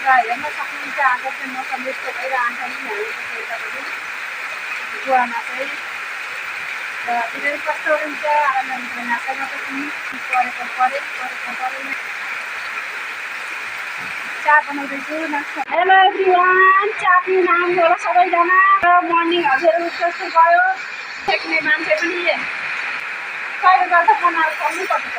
र हेर्न सक्नुहुन्छ आज चाहिँ मौसम यस्तो भइरहन्छ नि हामीको चाहिँ गुवामा चाहिँ र तिनीहरू कस्तो हुन्छ आनन्द नाच्न पनि परेको परेन चा बनाउँदैछु नास्ता। हेलो एभ्रिवान, चा पिउन आउनु होला सबैजना र मर्निङ हजुर जस्तो गयो सेक्ने मान्छे पनि कहिले गर्दा बनाएर सक्नु पर्छ।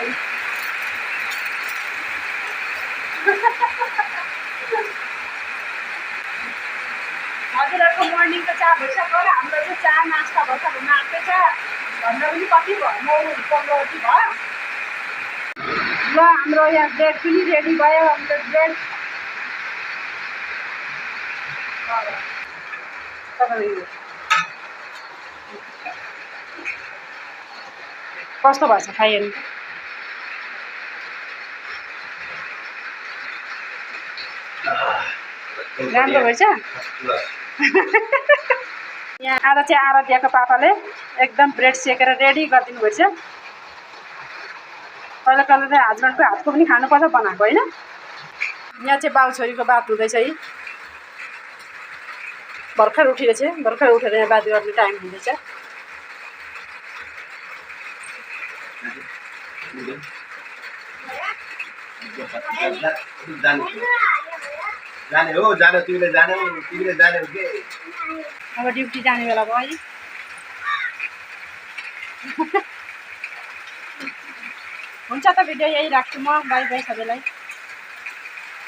हजुरहरूको मर्निङको चा भइसक्यो होला, हाम्रो चाहिँ चा नास्ता भर्खर हुन आँटेछ भन्दा पनि कति भयो 9-15 भयो। ल हाम्रो यहाँ ब्रेड पनि रेडी भयो। हाम्रो ब्रेड कस्तो भएछ खाइहेर्नु राम्रो भएछ। यहाँ आधा चाहिँ आराध्याको पापाले एकदम ब्रेड सेकेर रेडी गरिदिनु भएछ। कहिले कहिले चाहिँ हस्बेन्डको हातको पनि खानुपर्छ बनाएको होइन। यहाँ चाहिँ बाउ छोरीको बात हुँदैछ है, भर्खर उठिरहेछ, भर्खर उठेर यहाँ बात गर्ने टाइम हुँदैछ। जाने हो जाने तिमीले जाने हो के अब ड्युटी जाने बेला भयो है। हुन्छ त भिडियो यही राख्छु म। बाई बाई सबैलाई।